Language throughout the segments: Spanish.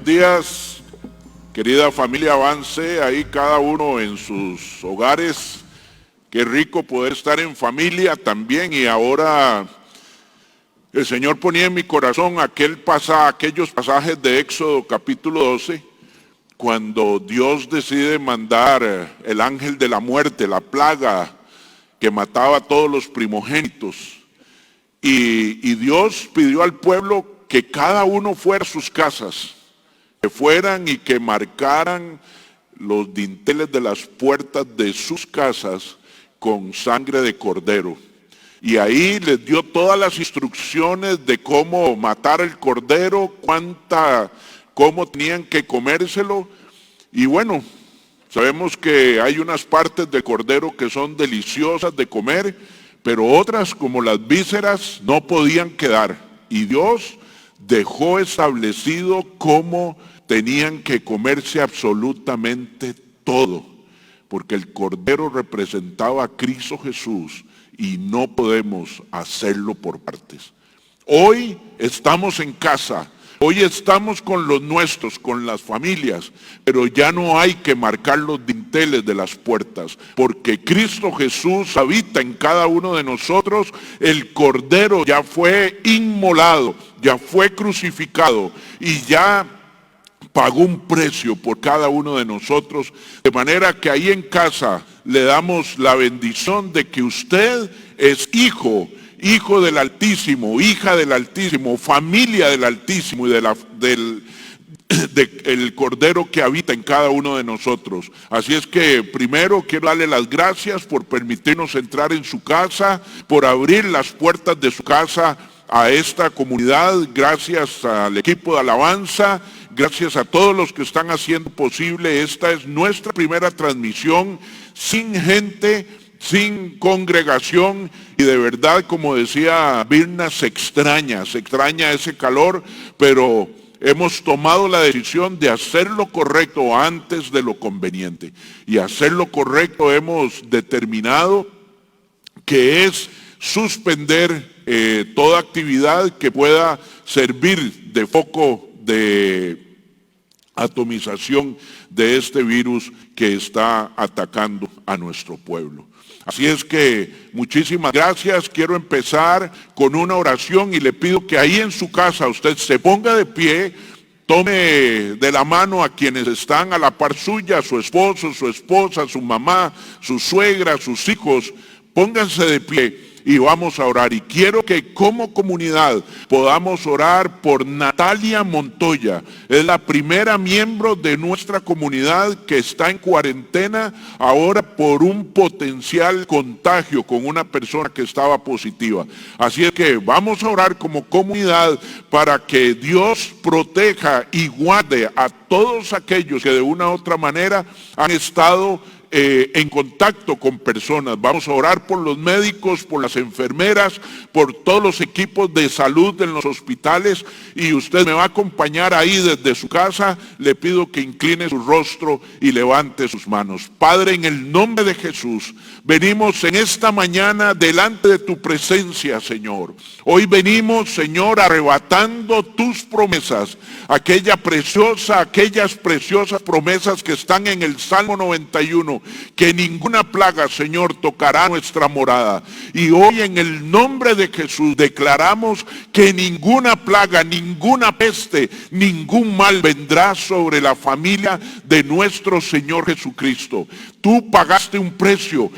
días, querida familia Avance, ahí cada uno en sus hogares. Qué rico poder estar en familia también. Y ahora el Señor ponía en mi corazón aquellos pasajes de Éxodo capítulo 12, cuando Dios decide mandar el ángel de la muerte, la plaga que mataba a todos los primogénitos. Y Dios pidió al pueblo que cada uno fuera a sus casas, que fueran y que marcaran los dinteles de las puertas de sus casas con sangre de cordero. Y ahí les dio todas las instrucciones de cómo matar el cordero, cómo tenían que comérselo. Y bueno, sabemos que hay unas partes del cordero que son deliciosas de comer, pero otras, como las vísceras, no podían quedar. Y Dios dejó establecido cómo tenían que comerse absolutamente todo, porque el cordero representaba a Cristo Jesús y no podemos hacerlo por partes. Hoy estamos en casa, hoy estamos con los nuestros, con las familias, pero ya no hay que marcar los dinteles de las puertas, porque Cristo Jesús habita en cada uno de nosotros. El cordero ya fue inmolado, ya fue crucificado y ya pagó un precio por cada uno de nosotros, de manera que ahí en casa le damos la bendición de que usted es hijo del Altísimo, hija del Altísimo, familia del Altísimo y del Cordero que habita en cada uno de nosotros. Así es que primero quiero darle las gracias por permitirnos entrar en su casa, por abrir las puertas de su casa a esta comunidad. Gracias al equipo de alabanza, gracias a todos los que están haciendo posible. Esta es nuestra primera transmisión sin gente, sin congregación, y de verdad, como decía Birna, se extraña ese calor, pero hemos tomado la decisión de hacer lo correcto antes de lo conveniente. Y hacer lo correcto hemos determinado que es suspender toda actividad que pueda servir de foco de atomización de este virus que está atacando a nuestro pueblo. Así es que muchísimas gracias. Quiero empezar con una oración y le pido que ahí en su casa usted se ponga de pie, tome de la mano a quienes están a la par suya, su esposo, su esposa, su mamá, su suegra, sus hijos. Pónganse de pie y vamos a orar. Y quiero que como comunidad podamos orar por Natalia Montoya. Es la primera miembro de nuestra comunidad que está en cuarentena ahora por un potencial contagio con una persona que estaba positiva. Así es que vamos a orar como comunidad para que Dios proteja y guarde a todos aquellos que de una u otra manera han estado en contacto con personas. Vamos a orar por los médicos, por las enfermeras, por todos los equipos de salud en los hospitales, y usted me va a acompañar ahí desde su casa. Le pido que incline su rostro y levante sus manos. Padre, en el nombre de Jesús, venimos en esta mañana delante de tu presencia, Señor. Hoy venimos, Señor, arrebatando tus promesas, aquellas preciosas promesas que están en el Salmo 91, que ninguna plaga, Señor, tocará nuestra morada. Y hoy en el nombre de Jesús declaramos que ninguna plaga, ninguna peste, ningún mal vendrá sobre la familia de nuestro Señor Jesucristo. Tú pagaste un precio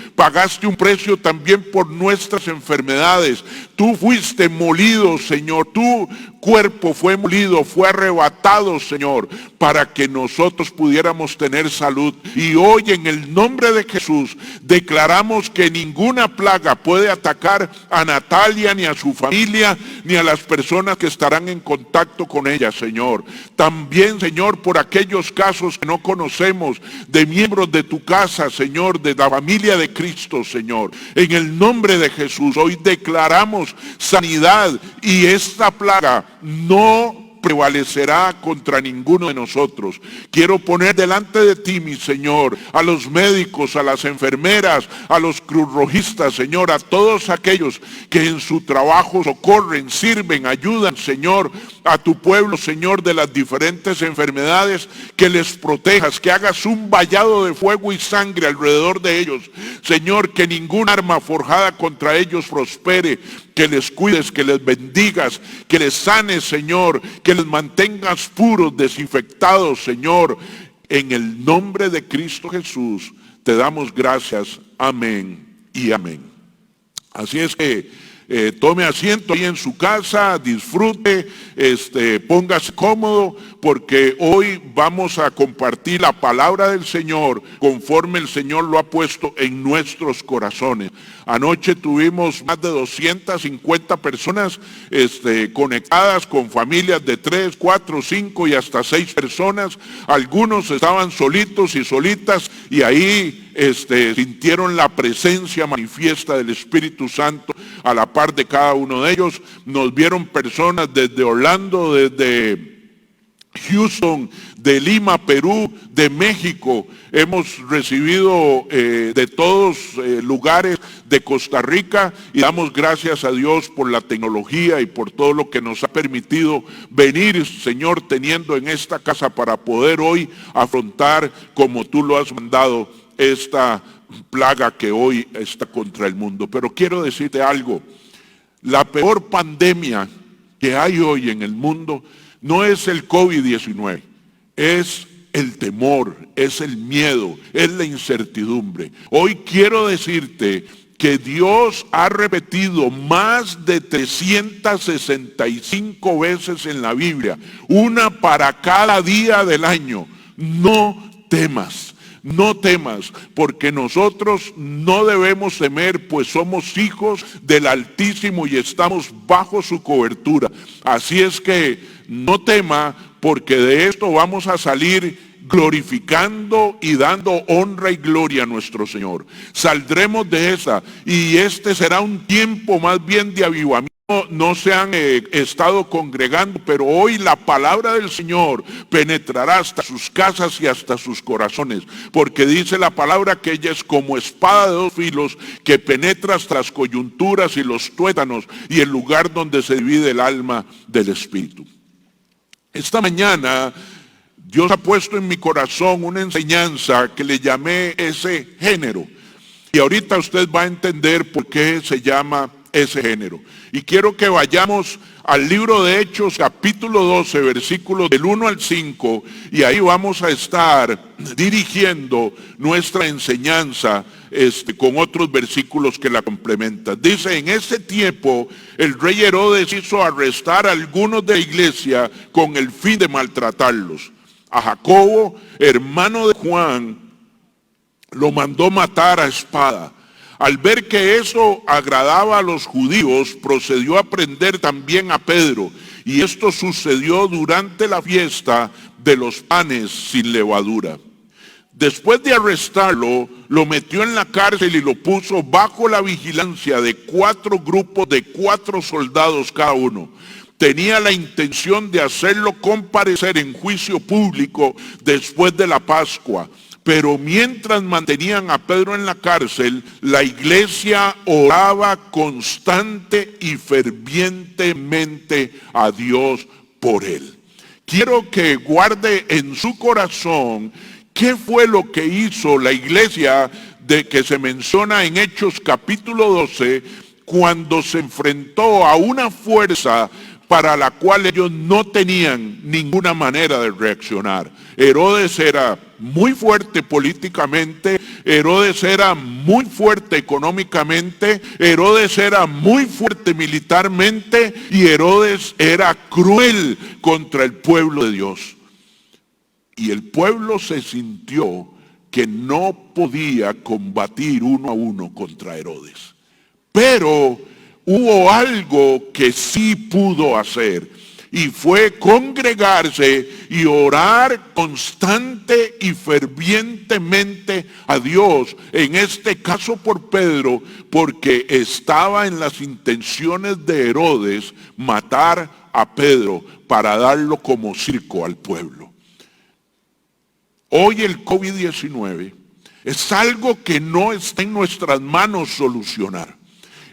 también por nuestras enfermedades. Tú fuiste molido, Señor. Tu cuerpo fue molido, fue arrebatado, Señor, para que nosotros pudiéramos tener salud. Y hoy en el nombre de Jesús declaramos que ninguna plaga puede atacar a Natalia, ni a su familia, ni a las personas que estarán en contacto con ella, Señor. También, Señor, por aquellos casos que no conocemos de miembros de tu casa, Señor, de la familia de Cristo, Señor. En el nombre de Jesús, hoy declaramos sanidad, y esta plaga no prevalecerá contra ninguno de nosotros. Quiero poner delante de ti, mi Señor, a los médicos, a las enfermeras, a los cruzrojistas, Señor, a todos aquellos que en su trabajo socorren, sirven, ayudan, Señor, a tu pueblo, Señor, de las diferentes enfermedades, que les protejas, que hagas un vallado de fuego y sangre alrededor de ellos. Señor, que ningún arma forjada contra ellos prospere, que les cuides, que les bendigas, que les sanes, Señor, que les mantengas puros, desinfectados, Señor. En el nombre de Cristo Jesús te damos gracias. Amén y amén. Así es que tome asiento ahí en su casa, disfrute, póngase cómodo, porque hoy vamos a compartir la palabra del Señor conforme el Señor lo ha puesto en nuestros corazones. Anoche tuvimos más de 250 personas conectadas con familias de 3, 4, 5 y hasta 6 personas. Algunos estaban solitos y solitas y ahí sintieron la presencia manifiesta del Espíritu Santo a la par de cada uno de ellos. Nos vieron personas desde Orlando, desde Houston, de Lima, Perú, de México. Hemos recibido de todos lugares de Costa Rica y damos gracias a Dios por la tecnología y por todo lo que nos ha permitido venir, Señor, teniendo en esta casa para poder hoy afrontar, como tú lo has mandado, esta plaga que hoy está contra el mundo. Pero quiero decirte algo, la peor pandemia que hay hoy en el mundo no es el COVID-19, es el temor, es el miedo, es la incertidumbre. Hoy quiero decirte que Dios ha repetido más de 365 veces en la Biblia, una para cada día del año: no temas. No temas, porque nosotros no debemos temer, pues somos hijos del Altísimo y estamos bajo su cobertura. Así es que no tema, porque de esto vamos a salir glorificando y dando honra y gloria a nuestro Señor. Saldremos de esa, y este será un tiempo más bien de avivamiento. No se han estado congregando, pero hoy la palabra del Señor penetrará hasta sus casas y hasta sus corazones, porque dice la palabra que ella es como espada de dos filos que penetra hasta las coyunturas y los tuétanos y el lugar donde se divide el alma del espíritu. Esta mañana Dios ha puesto en mi corazón una enseñanza que le llamé ese género, y ahorita usted va a entender por qué se llama ese género. Y quiero que vayamos al libro de Hechos, capítulo 12, versículos del 1 al 5, y ahí vamos a estar dirigiendo nuestra enseñanza con otros versículos que la complementan. Dice: en ese tiempo el rey Herodes hizo arrestar a algunos de la iglesia con el fin de maltratarlos. A Jacobo, hermano de Juan, lo mandó matar a espada. Al ver que eso agradaba a los judíos, procedió a prender también a Pedro. Y esto sucedió durante la fiesta de los panes sin levadura. Después de arrestarlo, lo metió en la cárcel y lo puso bajo la vigilancia de 4 grupos de 4 soldados cada uno. Tenía la intención de hacerlo comparecer en juicio público después de la Pascua. Pero mientras mantenían a Pedro en la cárcel, la iglesia oraba constante y fervientemente a Dios por él. Quiero que guarde en su corazón qué fue lo que hizo la iglesia de que se menciona en Hechos capítulo 12, cuando se enfrentó a una fuerza para la cual ellos no tenían ninguna manera de reaccionar. Herodes era muy fuerte políticamente, Herodes era muy fuerte económicamente, Herodes era muy fuerte militarmente, y Herodes era cruel contra el pueblo de Dios. Y el pueblo se sintió que no podía combatir uno a uno contra Herodes. Pero hubo algo que sí pudo hacer. Y fue congregarse y orar constante y fervientemente a Dios, en este caso por Pedro, porque estaba en las intenciones de Herodes matar a Pedro para darlo como circo al pueblo. Hoy el COVID-19 es algo que no está en nuestras manos solucionar.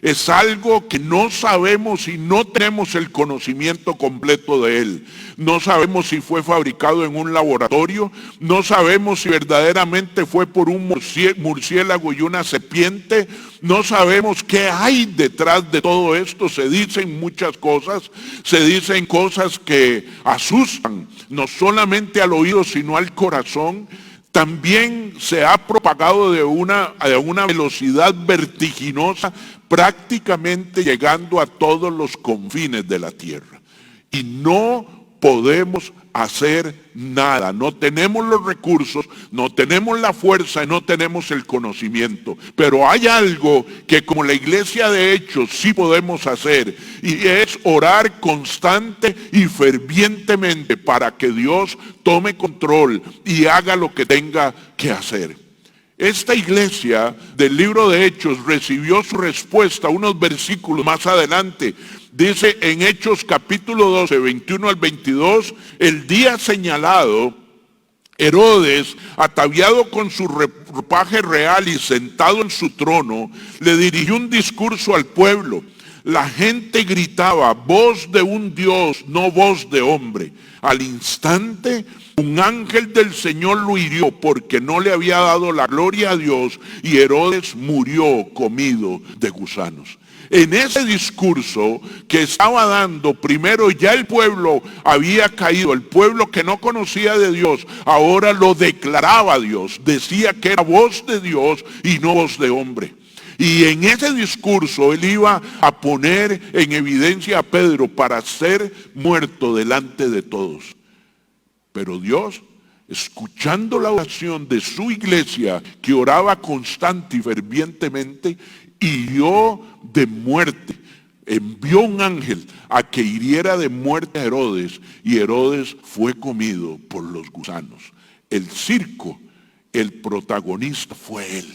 Es algo que no sabemos y no tenemos el conocimiento completo de él. No sabemos si fue fabricado en un laboratorio, no sabemos si verdaderamente fue por un murciélago y una serpiente, no sabemos qué hay detrás de todo esto. Se dicen muchas cosas, se dicen cosas que asustan, no solamente al oído sino al corazón. También se ha propagado a una velocidad vertiginosa, prácticamente llegando a todos los confines de la tierra. Y no podemos hacer nada, no tenemos los recursos, no tenemos la fuerza y no tenemos el conocimiento. Pero hay algo que como la iglesia de Hechos sí podemos hacer, y es orar constante y fervientemente para que Dios tome control y haga lo que tenga que hacer. Esta iglesia del libro de Hechos recibió su respuesta unos versículos más adelante. Dice en Hechos capítulo 12, 21 al 22, el día señalado, Herodes, ataviado con su ropaje real y sentado en su trono, le dirigió un discurso al pueblo. La gente gritaba, voz de un Dios, no voz de hombre. Al instante, un ángel del Señor lo hirió porque no le había dado la gloria a Dios, y Herodes murió comido de gusanos. En ese discurso que estaba dando, primero ya el pueblo había caído, el pueblo que no conocía de Dios, ahora lo declaraba a Dios, decía que era voz de Dios y no voz de hombre. Y en ese discurso él iba a poner en evidencia a Pedro para ser muerto delante de todos. Pero Dios, escuchando la oración de su iglesia, que oraba constante y fervientemente, hirió de muerte. Envió un ángel a que hiriera de muerte a Herodes, y Herodes fue comido por los gusanos. El circo, el protagonista fue él.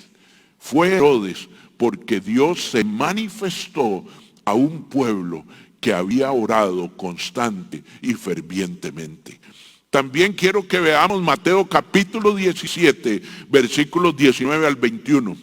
Fue Herodes, porque Dios se manifestó a un pueblo que había orado constante y fervientemente. También quiero que veamos Mateo capítulo 17, versículos 19 al 21.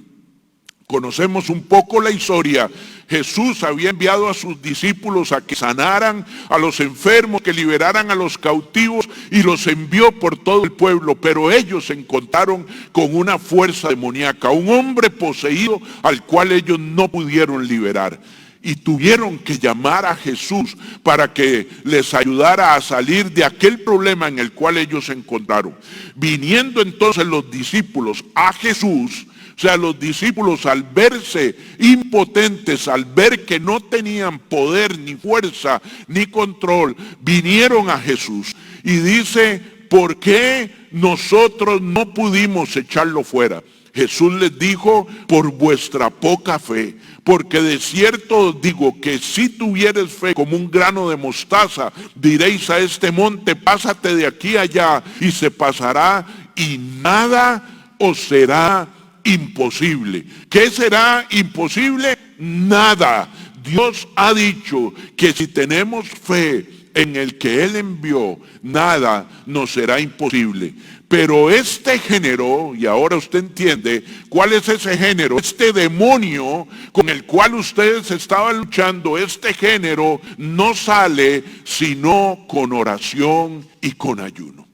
Conocemos un poco la historia. Jesús había enviado a sus discípulos a que sanaran a los enfermos, que liberaran a los cautivos, y los envió por todo el pueblo. Pero ellos se encontraron con una fuerza demoníaca, un hombre poseído al cual ellos no pudieron liberar. Y tuvieron que llamar a Jesús para que les ayudara a salir de aquel problema en el cual ellos se encontraron. Viniendo entonces los discípulos a Jesús, o sea, los discípulos, al verse impotentes, al ver que no tenían poder, ni fuerza, ni control, vinieron a Jesús. Y dice, ¿por qué nosotros no pudimos echarlo fuera? Jesús les dijo, por vuestra poca fe. Porque de cierto os digo que si tuvieres fe como un grano de mostaza, diréis a este monte, pásate de aquí allá, y se pasará, y nada os será imposible. ¿Qué será imposible? Nada. Dios ha dicho que si tenemos fe en el que Él envió, nada nos será imposible. Pero este género, y ahora usted entiende cuál es ese género, este demonio con el cual ustedes estaban luchando, este género no sale sino con oración y con ayuno.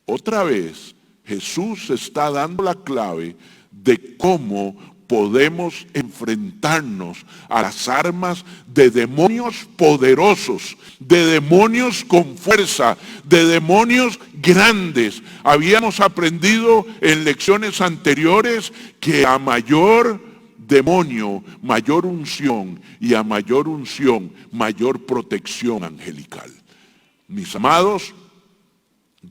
Otra vez, Jesús está dando la clave de cómo podemos enfrentarnos a las armas de demonios poderosos, de demonios con fuerza, de demonios grandes. Habíamos aprendido en lecciones anteriores que a mayor demonio, mayor unción, y a mayor unción, mayor protección angelical. Mis amados,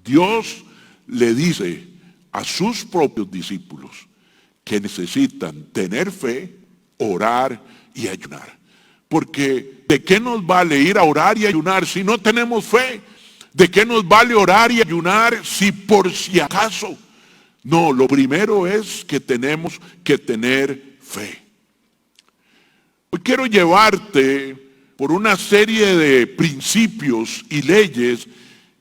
Dios le dice a sus propios discípulos que necesitan tener fe, orar y ayunar. Porque ¿de qué nos vale ir a orar y ayunar si no tenemos fe? ¿De qué nos vale orar y ayunar si por si acaso? No, lo primero es que tenemos que tener fe. Hoy quiero llevarte por una serie de principios y leyes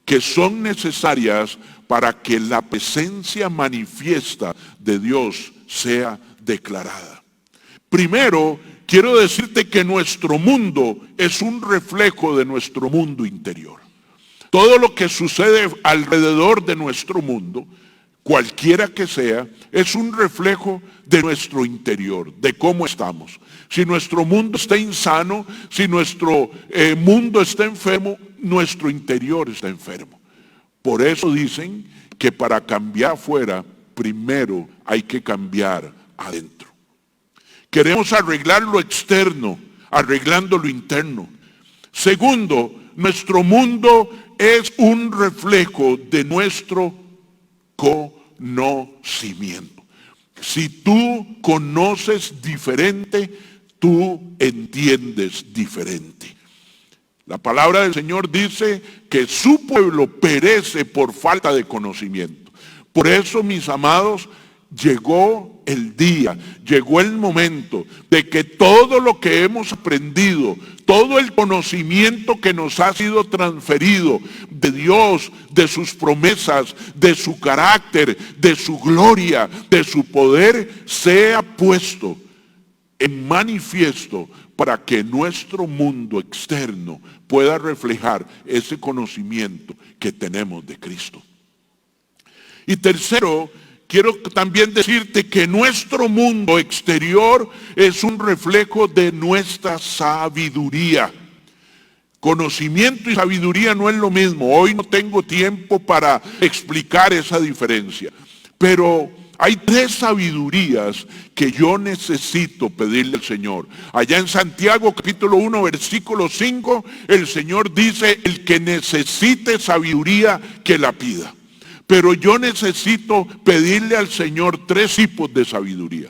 que son necesarias para que la presencia manifiesta de Dios sea declarada. Primero, quiero decirte que nuestro mundo es un reflejo de nuestro mundo interior. Todo lo que sucede alrededor de nuestro mundo, cualquiera que sea, es un reflejo de nuestro interior, de cómo estamos. Si nuestro mundo está insano, si nuestro mundo está enfermo, nuestro interior está enfermo. Por eso dicen que para cambiar afuera, primero hay que cambiar adentro. Queremos arreglar lo externo, arreglando lo interno. Segundo, nuestro mundo es un reflejo de nuestro conocimiento. Si tú conoces diferente, tú entiendes diferente. La palabra del Señor dice que su pueblo perece por falta de conocimiento. Por eso, mis amados, llegó el día, llegó el momento de que todo lo que hemos aprendido, todo el conocimiento que nos ha sido transferido de Dios, de sus promesas, de su carácter, de su gloria, de su poder, sea puesto en manifiesto para que nuestro mundo externo pueda reflejar ese conocimiento que tenemos de Cristo. Y tercero, quiero también decirte que nuestro mundo exterior es un reflejo de nuestra sabiduría. Conocimiento y sabiduría no es lo mismo. Hoy no tengo tiempo para explicar esa diferencia. Pero hay tres sabidurías que yo necesito pedirle al Señor. Allá en Santiago capítulo 1 versículo 5, el Señor dice, el que necesite sabiduría que la pida. Pero yo necesito pedirle al Señor tres tipos de sabiduría.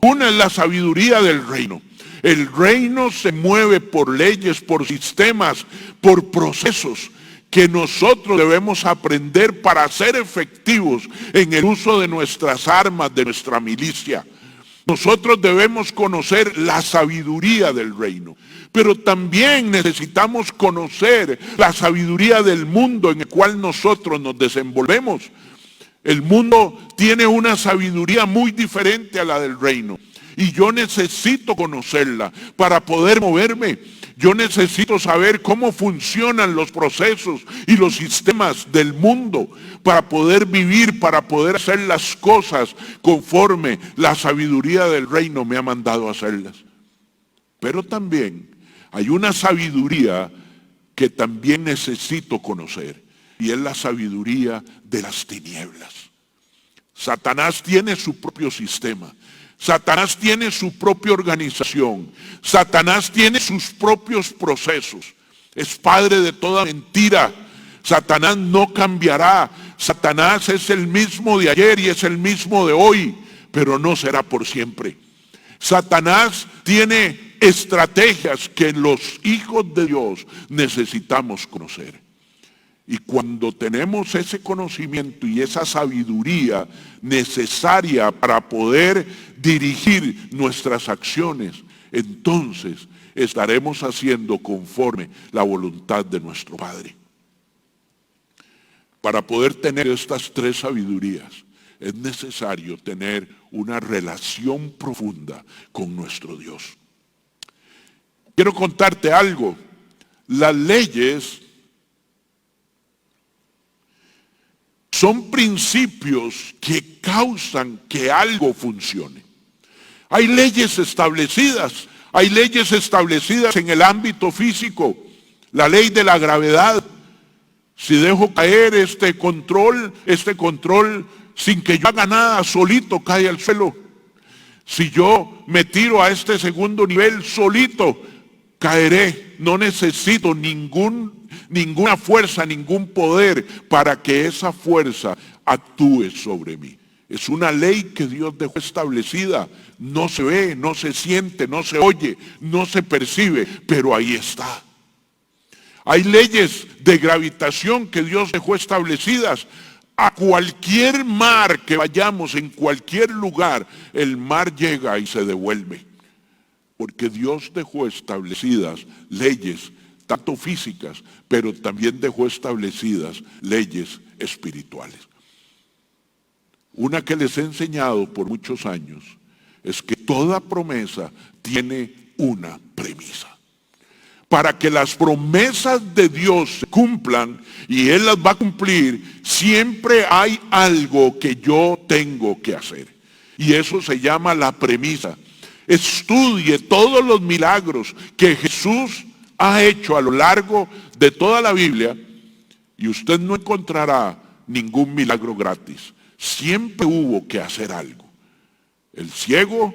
Una es la sabiduría del reino. El reino se mueve por leyes, por sistemas, por procesos que nosotros debemos aprender para ser efectivos en el uso de nuestras armas, de nuestra milicia. Nosotros debemos conocer la sabiduría del reino, pero también necesitamos conocer la sabiduría del mundo en el cual nosotros nos desenvolvemos. El mundo tiene una sabiduría muy diferente a la del reino y yo necesito conocerla para poder moverme. Yo necesito saber cómo funcionan los procesos y los sistemas del mundo para poder vivir, para poder hacer las cosas conforme la sabiduría del reino me ha mandado a hacerlas. Pero también hay una sabiduría que también necesito conocer y es la sabiduría de las tinieblas. Satanás tiene su propio sistema. Satanás tiene su propia organización. Satanás tiene sus propios procesos. Es padre de toda mentira. Satanás no cambiará. Satanás es el mismo de ayer y es el mismo de hoy, pero no será por siempre. Satanás tiene estrategias que los hijos de Dios necesitamos conocer. Y cuando tenemos ese conocimiento y esa sabiduría necesaria para poder dirigir nuestras acciones, entonces estaremos haciendo conforme la voluntad de nuestro Padre. Para poder tener estas tres sabidurías, es necesario tener una relación profunda con nuestro Dios. Quiero contarte algo. Las leyes son principios que causan que algo funcione. Hay leyes establecidas en el ámbito físico. La ley de la gravedad. Si dejo caer este control sin que yo haga nada, solito cae al suelo. Si yo me tiro a este segundo nivel, solito caeré. No necesito ninguna fuerza, ningún poder para que esa fuerza actúe sobre mí. Es una ley que Dios dejó establecida. No se ve, no se siente, no se oye, no se percibe, pero ahí está. Hay leyes de gravitación que Dios dejó establecidas. A cualquier mar que vayamos, en cualquier lugar, el mar llega y se devuelve. Porque Dios dejó establecidas leyes, tanto físicas, pero también dejó establecidas leyes espirituales. Una que les he enseñado por muchos años es que toda promesa tiene una premisa. Para que las promesas de Dios se cumplan, y Él las va a cumplir, siempre hay algo que yo tengo que hacer. Y eso se llama la premisa. Estudie todos los milagros que Jesús ha hecho a lo largo de toda la Biblia y usted no encontrará ningún milagro gratis. Siempre hubo que hacer algo. El ciego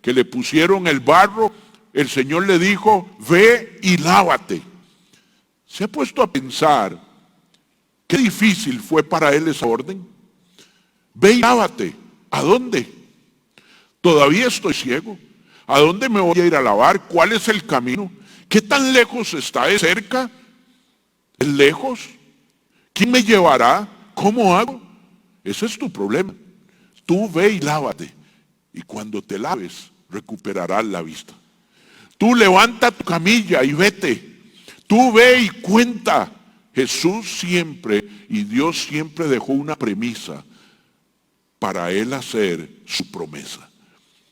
que le pusieron el barro, el Señor le dijo, ve y lávate. ¿Se ha puesto a pensar qué difícil fue para él esa orden? Ve y lávate. ¿A dónde? Todavía estoy ciego. ¿A dónde me voy a ir a lavar? ¿Cuál es el camino? ¿Qué tan lejos está? ¿Es cerca? ¿Es lejos? ¿Quién me llevará? ¿Cómo hago? Ese es tu problema. Tú ve y lávate. Y cuando te laves, recuperarás la vista. Tú levanta tu camilla y vete. Tú ve y cuenta. Jesús siempre y Dios siempre dejó una premisa para Él hacer su promesa.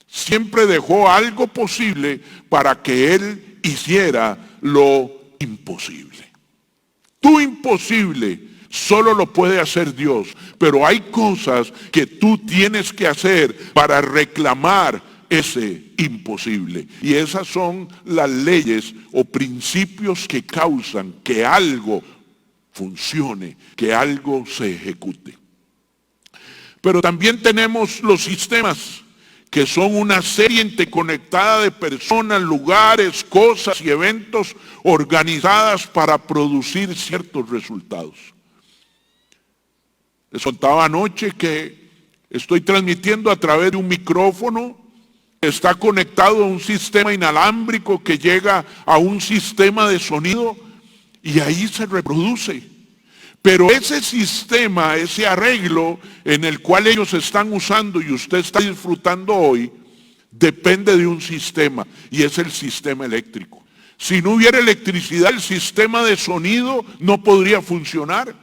Siempre dejó algo posible para que Él hiciera lo imposible. Tu imposible solo lo puede hacer Dios, pero hay cosas que tú tienes que hacer para reclamar ese imposible. Y esas son las leyes o principios que causan que algo funcione, que algo se ejecute. Pero también tenemos los sistemas, que son una serie interconectada de personas, lugares, cosas y eventos organizadas para producir ciertos resultados. Les contaba anoche que estoy transmitiendo a través de un micrófono, está conectado a un sistema inalámbrico que llega a un sistema de sonido y ahí se reproduce. Pero ese sistema, ese arreglo en el cual ellos están usando y usted está disfrutando hoy, depende de un sistema y es el sistema eléctrico. Si no hubiera electricidad, el sistema de sonido no podría funcionar.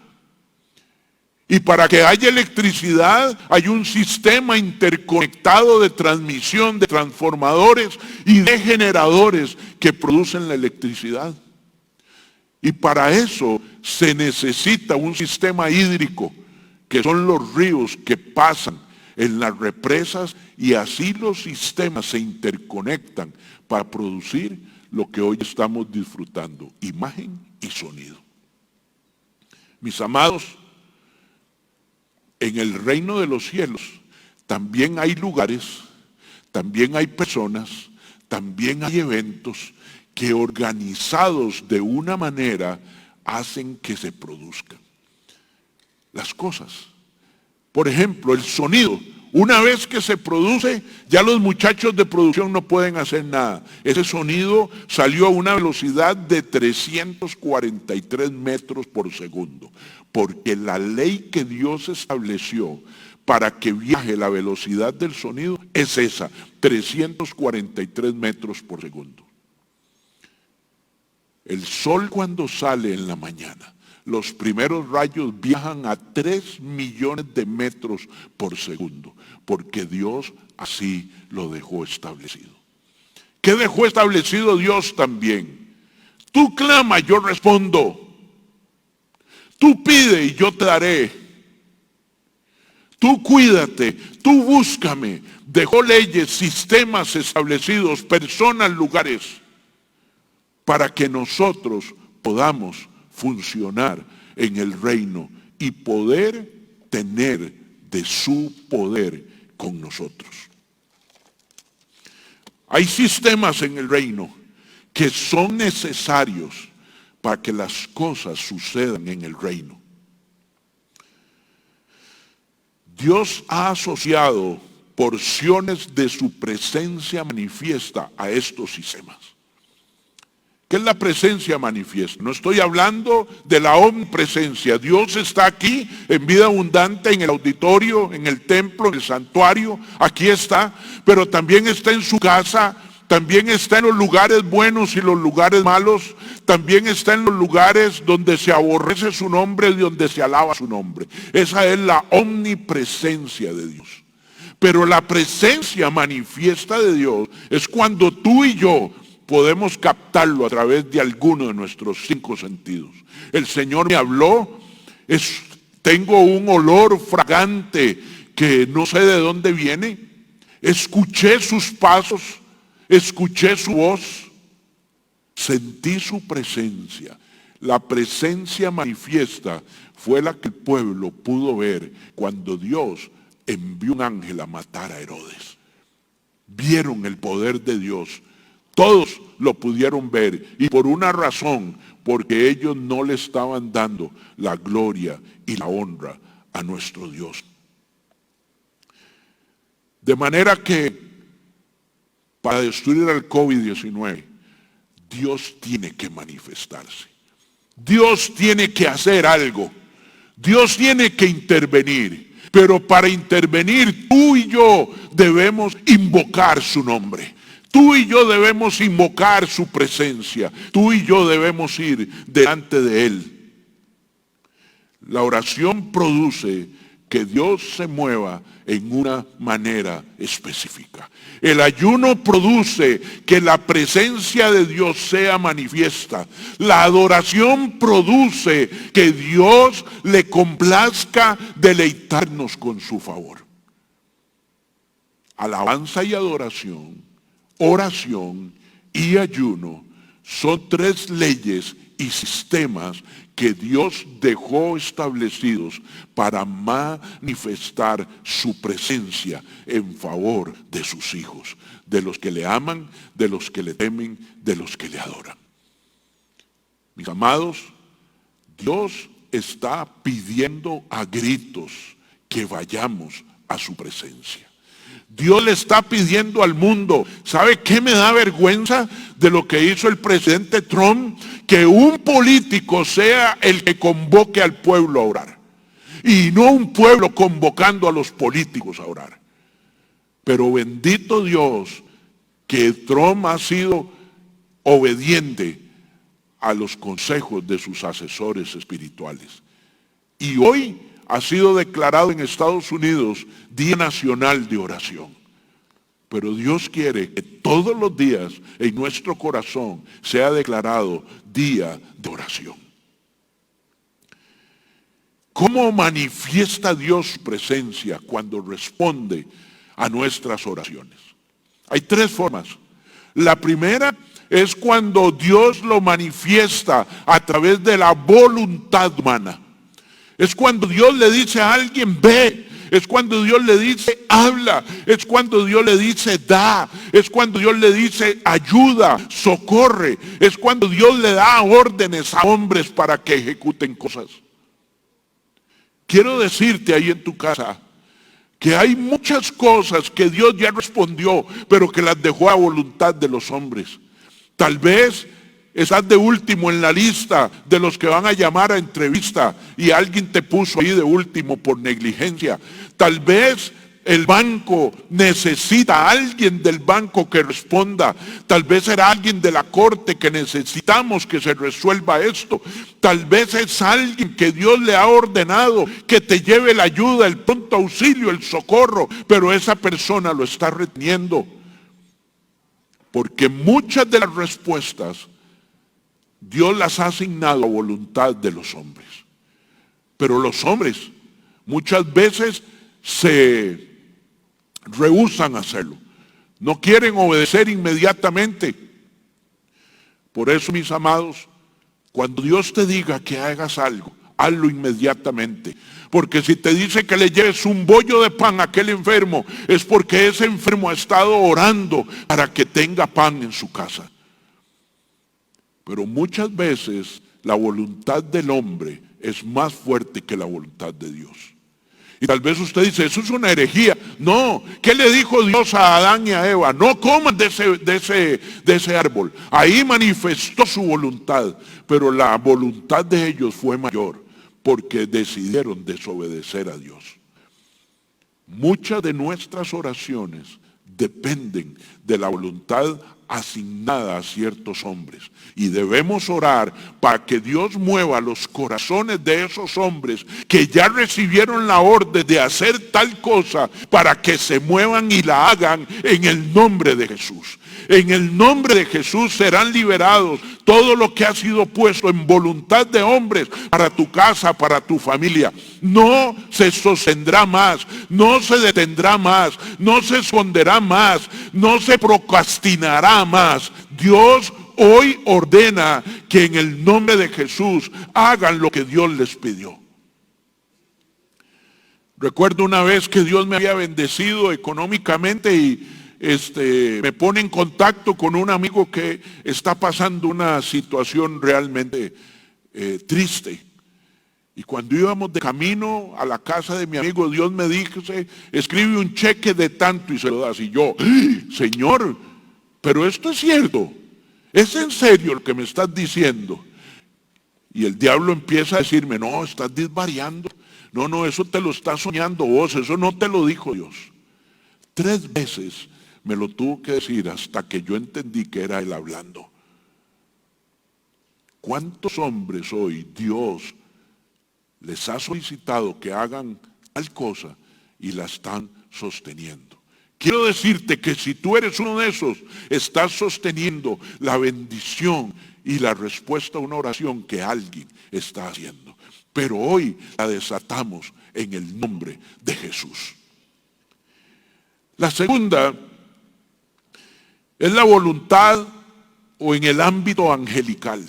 Y para que haya electricidad hay un sistema interconectado de transmisión, de transformadores y de generadores que producen la electricidad. Y para eso se necesita un sistema hídrico, que son los ríos que pasan en las represas, y así los sistemas se interconectan para producir lo que hoy estamos disfrutando, imagen y sonido. Mis amados, en el reino de los cielos también hay lugares, también hay personas, también hay eventos que organizados de una manera hacen que se produzcan las cosas. Por ejemplo, el sonido. Una vez que se produce, ya los muchachos de producción no pueden hacer nada. Ese sonido salió a una velocidad de 343 metros por segundo. Porque la ley que Dios estableció para que viaje la velocidad del sonido es esa, 343 metros por segundo. El sol cuando sale en la mañana, los primeros rayos viajan a 3 millones de metros por segundo, porque Dios así lo dejó establecido. ¿Qué dejó establecido Dios también? Tú clama, yo respondo. Tú pide y yo te daré. Tú cuídate, tú búscame. Dejó leyes, sistemas establecidos, personas, lugares, para que nosotros podamos funcionar en el reino y poder tener de su poder con nosotros. Hay sistemas en el reino que son necesarios para que las cosas sucedan en el reino. Dios ha asociado porciones de su presencia manifiesta a estos sistemas. ¿Qué es la presencia manifiesta? No estoy hablando de la omnipresencia. Dios está aquí en vida abundante, en el auditorio, en el templo, en el santuario. Aquí está, pero también está en su casa, también está en los lugares buenos y los lugares malos. También está en los lugares donde se aborrece su nombre y donde se alaba su nombre. Esa es la omnipresencia de Dios. Pero la presencia manifiesta de Dios es cuando tú y yo podemos captarlo a través de alguno de nuestros 5 sentidos. El Señor me habló, tengo un olor fragante que no sé de dónde viene. Escuché sus pasos, escuché su voz, sentí su presencia. La presencia manifiesta fue la que el pueblo pudo ver cuando Dios envió un ángel a matar a Herodes. Vieron el poder de Dios. Todos lo pudieron ver y por una razón, porque ellos no le estaban dando la gloria y la honra a nuestro Dios. De manera que para destruir al COVID-19, Dios tiene que manifestarse. Dios tiene que hacer algo. Dios tiene que intervenir. Pero para intervenir, tú y yo debemos invocar su nombre. Tú y yo debemos invocar su presencia. Tú y yo debemos ir delante de Él. La oración produce que Dios se mueva en una manera específica. El ayuno produce que la presencia de Dios sea manifiesta. La adoración produce que Dios le complazca deleitarnos con su favor. Alabanza y adoración, oración y ayuno son 3 leyes y sistemas que Dios dejó establecidos para manifestar su presencia en favor de sus hijos, de los que le aman, de los que le temen, de los que le adoran. Mis amados, Dios está pidiendo a gritos que vayamos a su presencia. Dios le está pidiendo al mundo. ¿Sabe qué me da vergüenza de lo que hizo el presidente Trump? Que un político sea el que convoque al pueblo a orar. Y no un pueblo convocando a los políticos a orar. Pero bendito Dios que Trump ha sido obediente a los consejos de sus asesores espirituales. Y hoy ha sido declarado en Estados Unidos Día Nacional de Oración. Pero Dios quiere que todos los días en nuestro corazón sea declarado Día de Oración. ¿Cómo manifiesta Dios su presencia cuando responde a nuestras oraciones? Hay 3 formas. La primera es cuando Dios lo manifiesta a través de la voluntad humana. Es cuando Dios le dice a alguien, ve. Es cuando Dios le dice, habla. Es cuando Dios le dice, da. Es cuando Dios le dice, ayuda, socorre. Es cuando Dios le da órdenes a hombres para que ejecuten cosas. Quiero decirte ahí en tu casa que hay muchas cosas que Dios ya respondió, pero que las dejó a voluntad de los hombres. Tal vez estás de último en la lista de los que van a llamar a entrevista y alguien te puso ahí de último por negligencia. Tal vez el banco necesita a alguien del banco que responda. Tal vez será alguien de la corte que necesitamos que se resuelva esto. Tal vez es alguien que Dios le ha ordenado que te lleve la ayuda, el pronto auxilio, el socorro, pero esa persona lo está reteniendo. Porque muchas de las respuestas Dios las ha asignado a voluntad de los hombres. Pero los hombres muchas veces se rehúsan a hacerlo. No quieren obedecer inmediatamente. Por eso, mis amados, cuando Dios te diga que hagas algo, hazlo inmediatamente. Porque si te dice que le lleves un bollo de pan a aquel enfermo, es porque ese enfermo ha estado orando para que tenga pan en su casa. Pero muchas veces la voluntad del hombre es más fuerte que la voluntad de Dios. Y tal vez usted dice, eso es una herejía. No, ¿qué le dijo Dios a Adán y a Eva? No coman de ese árbol. Ahí manifestó su voluntad, pero la voluntad de ellos fue mayor, porque decidieron desobedecer a Dios. Muchas de nuestras oraciones dependen de la voluntad asignada a ciertos hombres. Y debemos orar para que Dios mueva los corazones de esos hombres que ya recibieron la orden de hacer tal cosa, para que se muevan y la hagan en el nombre de Jesús. En el nombre de Jesús serán liberados todo lo que ha sido puesto en voluntad de hombres para tu casa, para tu familia. No se sostendrá más, no se detendrá más, no se esconderá más, no se procrastinará más. Dios hoy ordena que en el nombre de Jesús hagan lo que Dios les pidió. Recuerdo una vez que Dios me había bendecido económicamente y me pone en contacto con un amigo que está pasando una situación realmente triste. Y cuando íbamos de camino a la casa de mi amigo, Dios me dice, escribe un cheque de tanto y se lo das. Y yo, Señor, pero esto es cierto, ¿es en serio lo que me estás diciendo? Y el diablo empieza a decirme, no, estás desvariando. No, eso te lo estás soñando vos, eso no te lo dijo Dios. 3 veces me lo tuvo que decir hasta que yo entendí que era Él hablando. ¿Cuántos hombres hoy Dios les ha solicitado que hagan tal cosa y la están sosteniendo? Quiero decirte que si tú eres uno de esos, estás sosteniendo la bendición y la respuesta a una oración que alguien está haciendo. Pero hoy la desatamos en el nombre de Jesús. La segunda es la voluntad o en el ámbito angelical.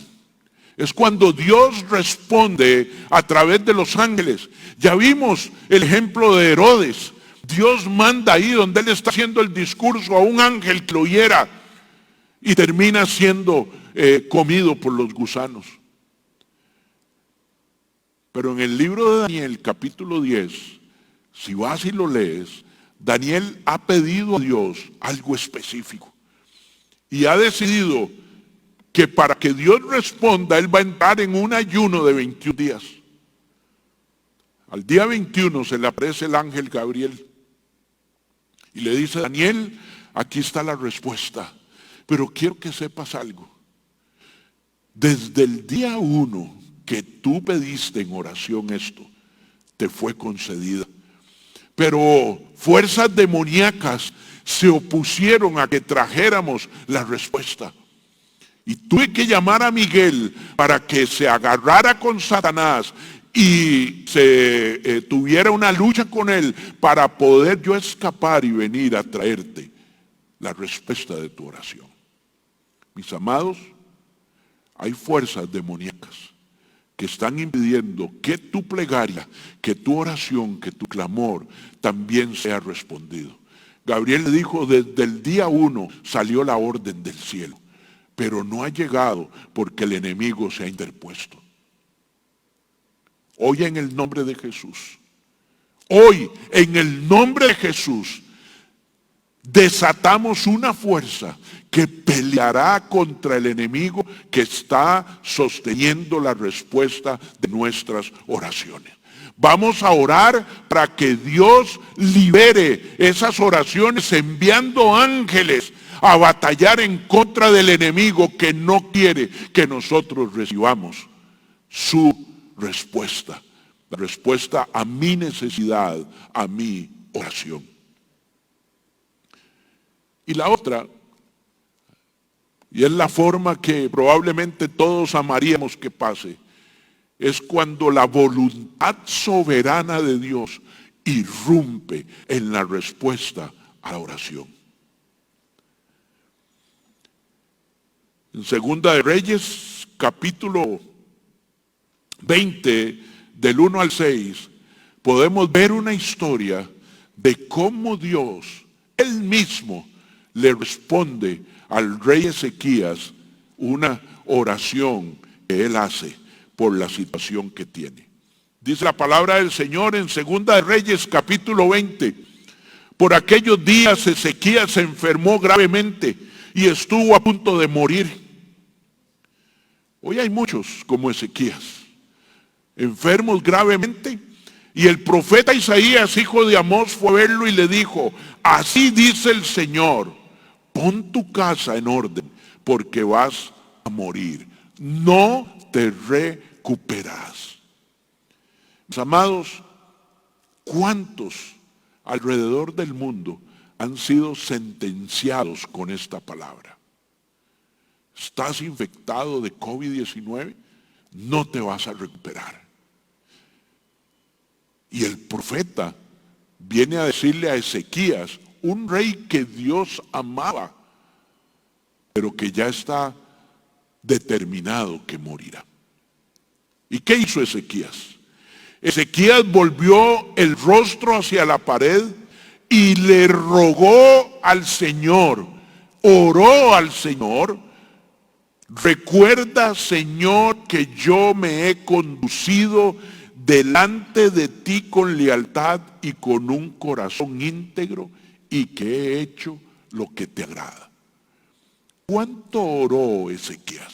Es cuando Dios responde a través de los ángeles. Ya vimos el ejemplo de Herodes. Dios manda ahí donde él está haciendo el discurso a un ángel que lo oyera y termina siendo comido por los gusanos. Pero en el libro de Daniel, capítulo 10, si vas y lo lees, Daniel ha pedido a Dios algo específico. Y ha decidido que para que Dios responda, él va a entrar en un ayuno de 21 días. Al día 21 se le aparece el ángel Gabriel y le dice, Daniel, aquí está la respuesta, pero quiero que sepas algo. Desde el día 1 que tú pediste en oración esto, te fue concedida. Pero fuerzas demoníacas se opusieron a que trajéramos la respuesta. Y tuve que llamar a Miguel para que se agarrara con Satanás y se tuviera una lucha con él para poder yo escapar y venir a traerte la respuesta de tu oración. Mis amados, hay fuerzas demoníacas que están impidiendo que tu plegaria, que tu oración, que tu clamor también sea respondido. Gabriel le dijo, desde el día 1 salió la orden del cielo, pero no ha llegado porque el enemigo se ha interpuesto. Hoy en el nombre de Jesús, hoy en el nombre de Jesús, desatamos una fuerza que peleará contra el enemigo que está sosteniendo la respuesta de nuestras oraciones. Vamos a orar para que Dios libere esas oraciones enviando ángeles a batallar en contra del enemigo que no quiere que nosotros recibamos su respuesta. La respuesta a mi necesidad, a mi oración. Y la otra, y es la forma que probablemente todos amaríamos que pase, es cuando la voluntad soberana de Dios irrumpe en la respuesta a la oración. En Segunda de Reyes, capítulo 20, del 1 al 6, podemos ver una historia de cómo Dios, Él mismo, le responde al rey Ezequías una oración que él hace por la situación que tiene. Dice la palabra del Señor en Segunda de Reyes, capítulo 20. Por aquellos días Ezequías se enfermó gravemente y estuvo a punto de morir. Hoy hay muchos como Ezequías, enfermos gravemente. Y el profeta Isaías, hijo de Amós, fue a verlo y le dijo: así dice el Señor, pon tu casa en orden, porque vas a morir. No te recuperarás. Mis amados, ¿cuántos alrededor del mundo han sido sentenciados con esta palabra? ¿Estás infectado de COVID-19? No te vas a recuperar. Y el profeta viene a decirle a Ezequías, un rey que Dios amaba, pero que ya está determinado que morirá. ¿Y qué hizo Ezequías? Ezequías volvió el rostro hacia la pared y le rogó al Señor, oró al Señor: recuerda, Señor, que yo me he conducido delante de ti con lealtad y con un corazón íntegro, y que he hecho lo que te agrada. ¿Cuánto oró Ezequías?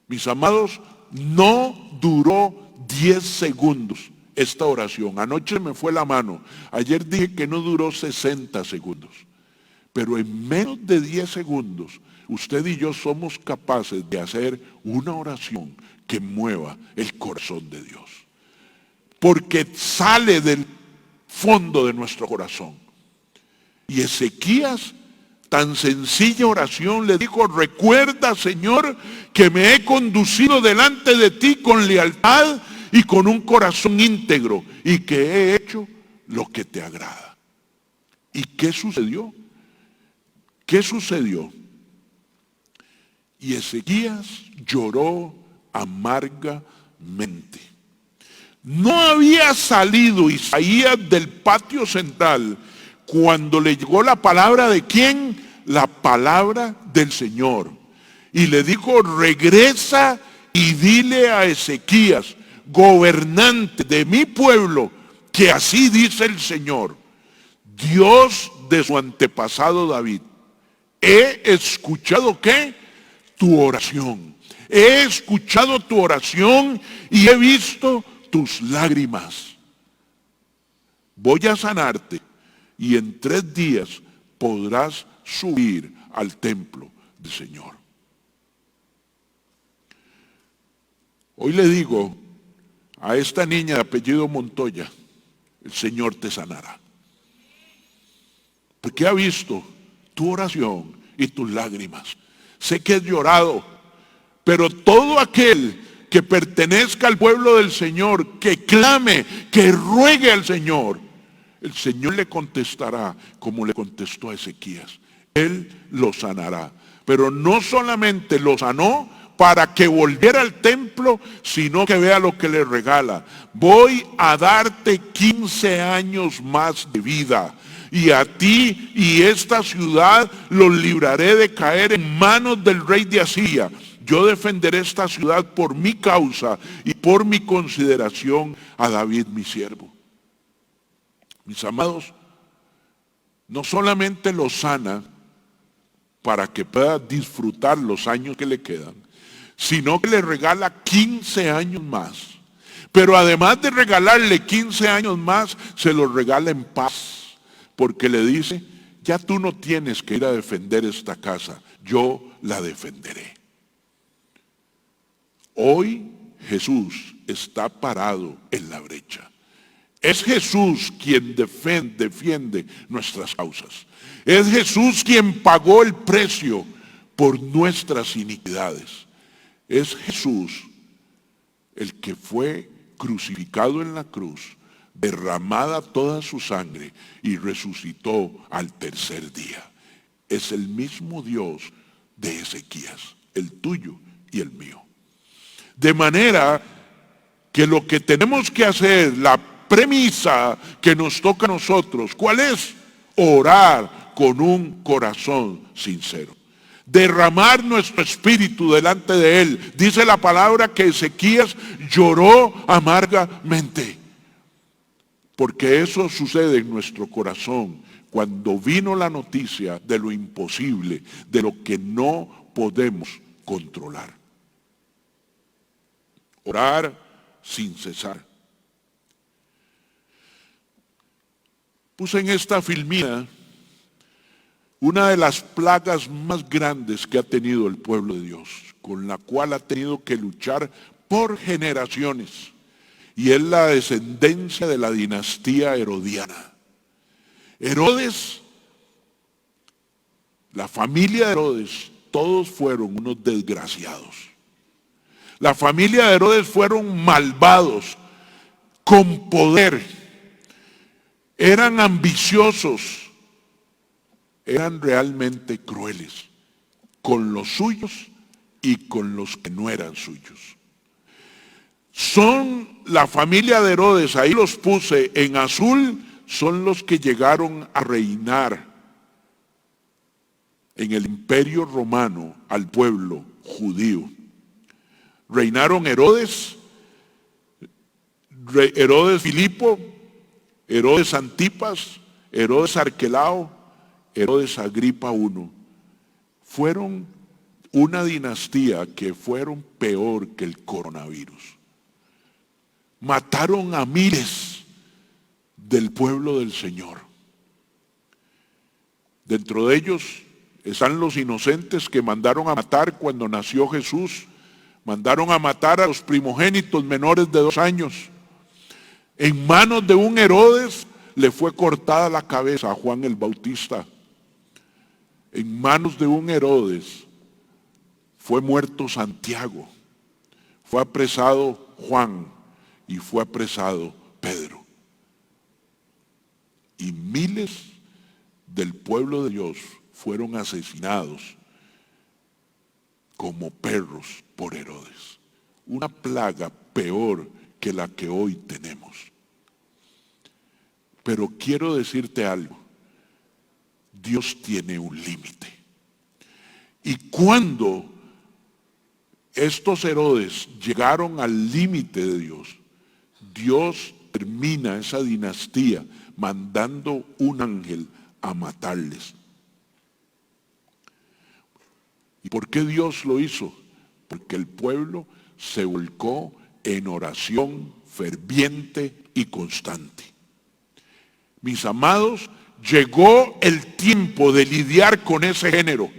Mis amados, no duró 10 segundos esta oración. Anoche me fue la mano. Ayer dije que no duró 60 segundos. Pero en menos de 10 segundos, usted y yo somos capaces de hacer una oración que mueva el corazón de Dios. Porque sale del fondo de nuestro corazón. Y Ezequías, tan sencilla oración, le dijo: recuerda, Señor, que me he conducido delante de ti con lealtad y con un corazón íntegro, y que he hecho lo que te agrada. ¿Y qué sucedió? ¿Qué sucedió? Y Ezequías lloró amargamente. No había salido Isaías del patio central cuando le llegó la palabra de ¿quién? La palabra del Señor. Y le dijo: regresa y dile a Ezequías, gobernante de mi pueblo, que así dice el Señor, Dios de su antepasado David: he escuchado ¿qué? Tu oración. He escuchado tu oración y he visto tus lágrimas. Voy a sanarte y en 3 días podrás subir al templo del Señor. Hoy le digo a esta niña de apellido Montoya: el Señor te sanará. Porque ha visto tu oración y tus lágrimas. Sé que has llorado, pero todo aquel que pertenezca al pueblo del Señor, que clame, que ruegue al Señor, el Señor le contestará como le contestó a Ezequías. Él lo sanará. Pero no solamente lo sanó para que volviera al templo, sino que vea lo que le regala. Voy a darte 15 años más de vida. Y a ti y esta ciudad los libraré de caer en manos del rey de Asiria. Yo defenderé esta ciudad por mi causa y por mi consideración a David mi siervo. Mis amados, no solamente lo sana para que pueda disfrutar los años que le quedan, sino que le regala 15 años más. Pero además de regalarle 15 años más, se los regala en paz. Porque le dice: ya tú no tienes que ir a defender esta casa, yo la defenderé. Hoy Jesús está parado en la brecha. Es Jesús quien defiende nuestras causas. Es Jesús quien pagó el precio por nuestras iniquidades. Es Jesús el que fue crucificado en la cruz, derramada toda su sangre y resucitó al 3er día. Es el mismo Dios de Ezequías, el tuyo y el mío. De manera que lo que tenemos que hacer, la premisa que nos toca a nosotros, ¿cuál es? Orar con un corazón sincero. derramar nuestro espíritu delante de Él. Dice la palabra que Ezequías lloró amargamente. Porque eso sucede en nuestro corazón cuando vino la noticia de lo imposible, de lo que no podemos controlar. Orar sin cesar. Puse en esta filmina una de las plagas más grandes que ha tenido el pueblo de Dios, con la cual ha tenido que luchar por generaciones, y es la descendencia de la dinastía herodiana. Herodes, la familia de Herodes, todos fueron unos desgraciados. La familia de Herodes fueron malvados, con poder, eran ambiciosos, eran realmente crueles con los suyos y con los que no eran suyos. Son la familia de Herodes, ahí los puse en azul, son los que llegaron a reinar en el Imperio Romano al pueblo judío. Reinaron Herodes, Herodes Filipo, Herodes Antipas, Herodes Arquelao, Herodes Agripa I. Fueron una dinastía que fueron peor que el coronavirus. Mataron a miles del pueblo del Señor. Dentro de ellos están los inocentes que mandaron a matar cuando nació Jesús. Mandaron a matar a los primogénitos menores de 2 años. En manos de un Herodes le fue cortada la cabeza a Juan el Bautista. En manos de un Herodes fue muerto Santiago. Fue apresado Juan y fue apresado Pedro. Y miles del pueblo de Dios fueron asesinados como perros por Herodes. Una plaga peor que la que hoy tenemos. Pero quiero decirte algo. Dios tiene un límite. Y cuando estos Herodes llegaron al límite de Dios, Dios termina esa dinastía mandando un ángel a matarles. ¿Y por qué Dios lo hizo? Porque el pueblo se volcó en oración ferviente y constante. Mis amados, llegó el tiempo de lidiar con ese género.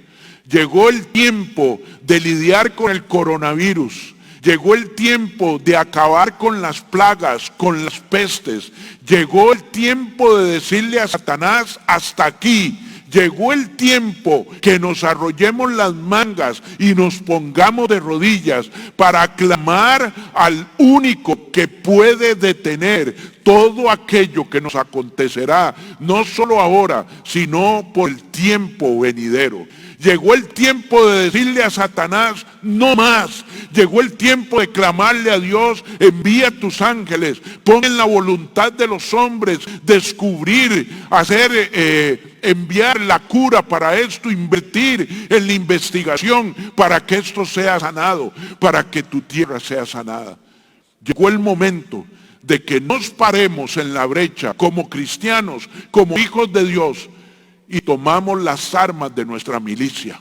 Llegó el tiempo de lidiar con el coronavirus. Llegó el tiempo de acabar con las plagas, con las pestes. Llegó el tiempo de decirle a Satanás, hasta aquí. Llegó el tiempo que nos arrollemos las mangas y nos pongamos de rodillas para clamar al único que puede detener todo aquello que nos acontecerá, no solo ahora, sino por el tiempo venidero. Llegó el tiempo de decirle a Satanás, no más. Llegó el tiempo de clamarle a Dios, envía tus ángeles, pon en la voluntad de los hombres, descubrir, enviar la cura para esto, invertir en la investigación para que esto sea sanado, para que tu tierra sea sanada. Llegó el momento de que nos paremos en la brecha como cristianos, como hijos de Dios, y tomamos las armas de nuestra milicia.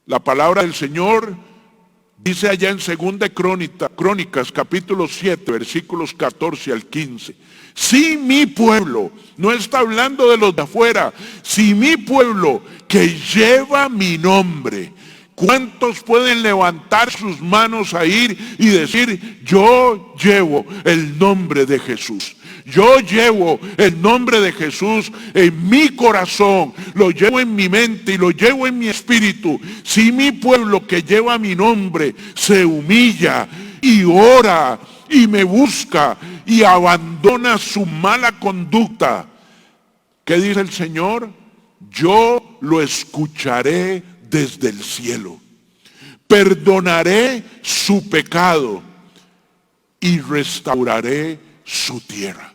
La palabra del Señor dice allá en 2 Crónicas, capítulo 7, versículos 14 al 15. Si mi pueblo, no está hablando de los de afuera, si mi pueblo que lleva mi nombre, ¿cuántos pueden levantar sus manos a ir y decir, yo llevo el nombre de Jesús? Yo llevo el nombre de Jesús en mi corazón, lo llevo en mi mente y lo llevo en mi espíritu. Si mi pueblo que lleva mi nombre se humilla y ora y me busca y abandona su mala conducta, ¿qué dice el Señor? Yo lo escucharé desde el cielo, perdonaré su pecado y restauraré su tierra.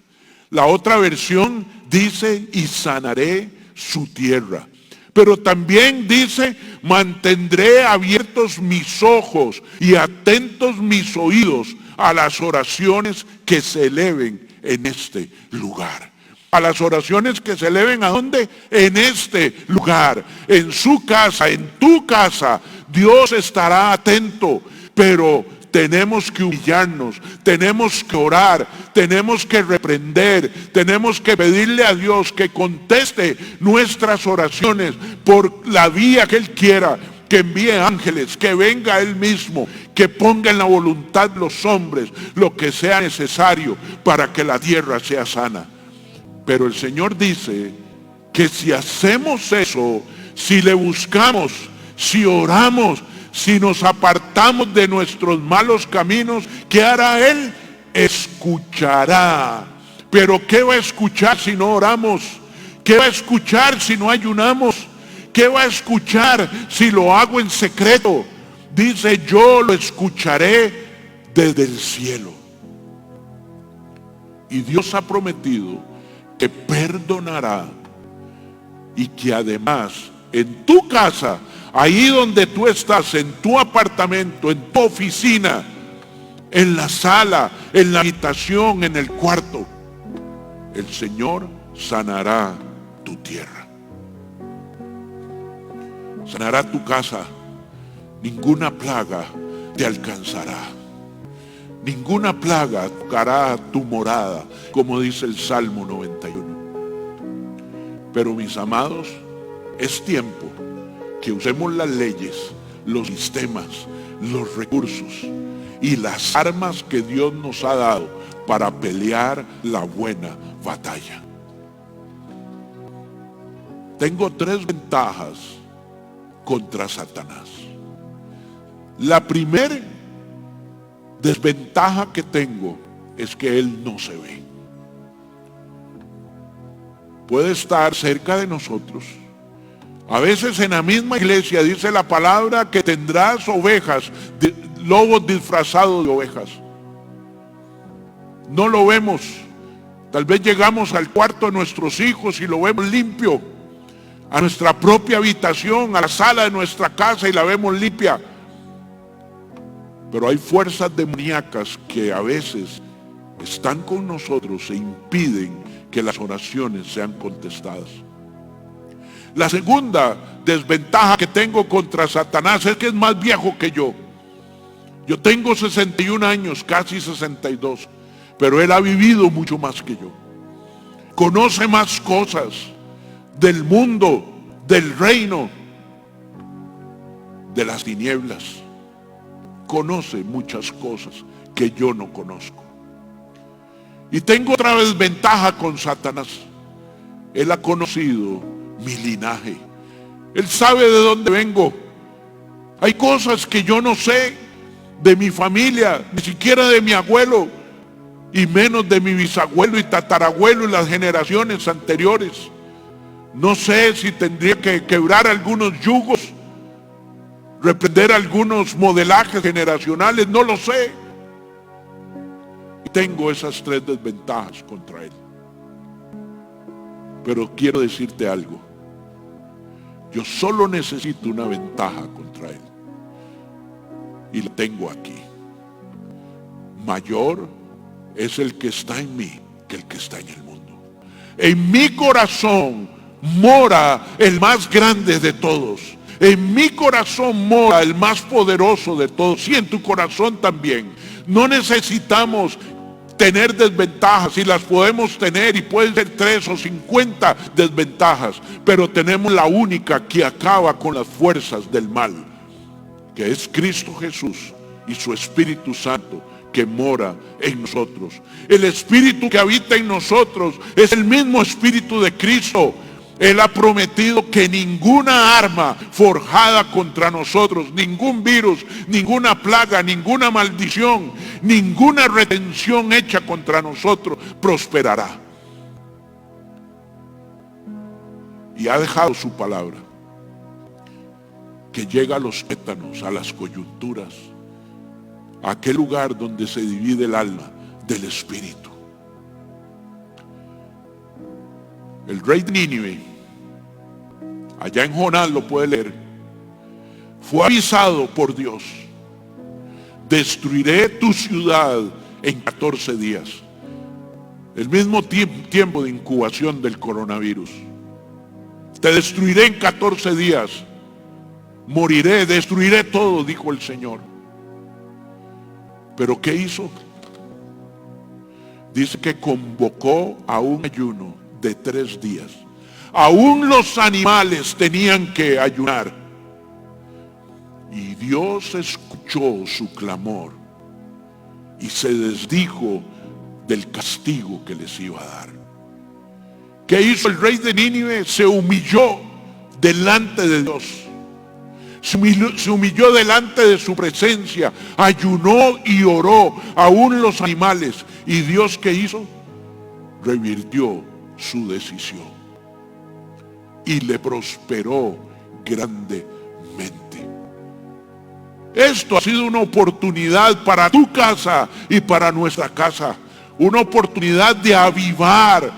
La otra versión dice, y sanaré su tierra. Pero también dice, mantendré abiertos mis ojos y atentos mis oídos a las oraciones que se eleven en este lugar. A las oraciones que se eleven, ¿a dónde? En este lugar, en su casa, en tu casa. Dios estará atento, pero tenemos que humillarnos, tenemos que orar, tenemos que reprender, tenemos que pedirle a Dios que conteste nuestras oraciones por la vía que Él quiera, que envíe ángeles, que venga Él mismo, que ponga en la voluntad de los hombres lo que sea necesario para que la tierra sea sana. Pero el Señor dice que si hacemos eso, si le buscamos, si oramos, si nos apartamos de nuestros malos caminos, ¿qué hará Él? Escuchará. Pero ¿qué va a escuchar si no oramos? ¿Qué va a escuchar si no ayunamos? ¿Qué va a escuchar si lo hago en secreto? Dice, yo lo escucharé desde el cielo. Y Dios ha prometido que perdonará y que además en tu casa, ahí donde tú estás, en tu apartamento, en tu oficina, en la sala, en la habitación, en el cuarto, el Señor sanará tu tierra. Sanará tu casa. Ninguna plaga te alcanzará. Ninguna plaga tocará tu morada, como dice el Salmo 91. Pero mis amados, es tiempo que usemos las leyes, los sistemas, los recursos y las armas que Dios nos ha dado para pelear la buena batalla. Tengo 3 ventajas contra Satanás. La primera desventaja que tengo es que Él no se ve. Puede estar cerca de nosotros. A veces en la misma iglesia dice la palabra que tendrás ovejas, lobos disfrazados de ovejas. No lo vemos. Tal vez llegamos al cuarto de nuestros hijos y lo vemos limpio. A nuestra propia habitación, a la sala de nuestra casa y la vemos limpia. Pero hay fuerzas demoníacas que a veces están con nosotros e impiden que las oraciones sean contestadas. La segunda desventaja que tengo contra Satanás es que es más viejo que yo. Yo tengo 61 años, casi 62, pero él ha vivido mucho más que yo. Conoce más cosas del mundo, del reino, de las tinieblas. Conoce muchas cosas que yo no conozco. Y tengo otra desventaja con Satanás. Él ha conocido mi linaje. Él sabe de dónde vengo. Hay cosas que yo no sé de mi familia, ni siquiera de mi abuelo, y menos de mi bisabuelo y tatarabuelo y las generaciones anteriores. No sé si tendría que quebrar algunos yugos, reprender algunos modelajes generacionales, no lo sé. Tengo esas 3 desventajas contra él. Pero quiero decirte algo. Yo solo necesito una ventaja contra él. Y la tengo aquí. Mayor es el que está en mí que el que está en el mundo. En mi corazón mora el más grande de todos. En mi corazón mora el más poderoso de todos. Y en tu corazón también. No necesitamos tener desventajas, y las podemos tener, y pueden ser 3 o 50 desventajas, pero tenemos la única que acaba con las fuerzas del mal, que es Cristo Jesús y su Espíritu Santo que mora en nosotros. El Espíritu que habita en nosotros es el mismo Espíritu de Cristo. Él ha prometido que ninguna arma forjada contra nosotros, ningún virus, ninguna plaga, ninguna maldición, ninguna retención hecha contra nosotros prosperará. Y ha dejado su palabra, que llega a los tétanos, a las coyunturas, a aquel lugar donde se divide el alma del espíritu. El rey de Nínive, allá en Jonás lo puede leer, fue avisado por Dios: destruiré tu ciudad en 14 días. El mismo tiempo de incubación del coronavirus. Te destruiré en 14 días. Moriré, destruiré todo, dijo el Señor. ¿Pero qué hizo? Dice que convocó a un ayuno de 3 días. Aún los animales tenían que ayunar. Y Dios escuchó su clamor y se desdijo del castigo que les iba a dar. ¿Qué hizo el rey de Nínive? Se humilló delante de Dios. Se humilló delante de su presencia, ayunó y oró, aún los animales. ¿Y Dios qué hizo? Revirtió su decisión y le prosperó grandemente. Esto ha sido una oportunidad para tu casa y para nuestra casa. Una oportunidad de avivar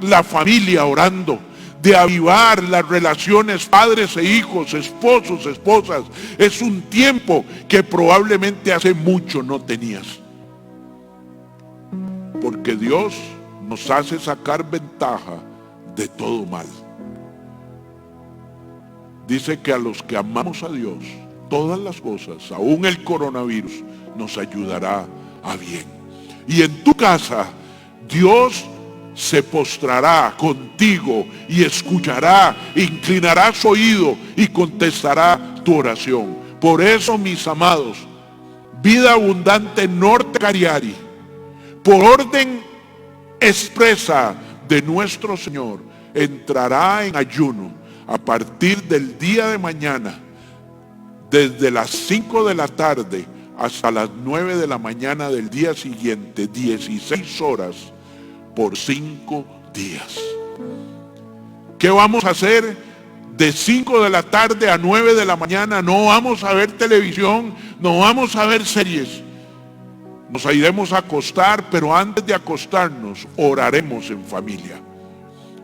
la familia orando, de avivar las relaciones padres e hijos, esposos, esposas. Es un tiempo que probablemente hace mucho no tenías. Porque Dios nos hace sacar ventaja de todo mal. Dice que a los que amamos a Dios, todas las cosas, aún el coronavirus, nos ayudará a bien. Y en tu casa, Dios se postrará contigo y escuchará, inclinará su oído y contestará tu oración. Por eso, mis amados, Vida Abundante Norte Cariari, por orden expresa de nuestro Señor, entrará en ayuno a partir del día de mañana, desde las 5 de la tarde hasta las 9 de la mañana del día siguiente, 16 horas por 5 días. ¿Qué vamos a hacer? De 5 de la tarde a 9 de la mañana no vamos a ver televisión, no vamos a ver series. Nos iremos a acostar, pero antes de acostarnos oraremos en familia.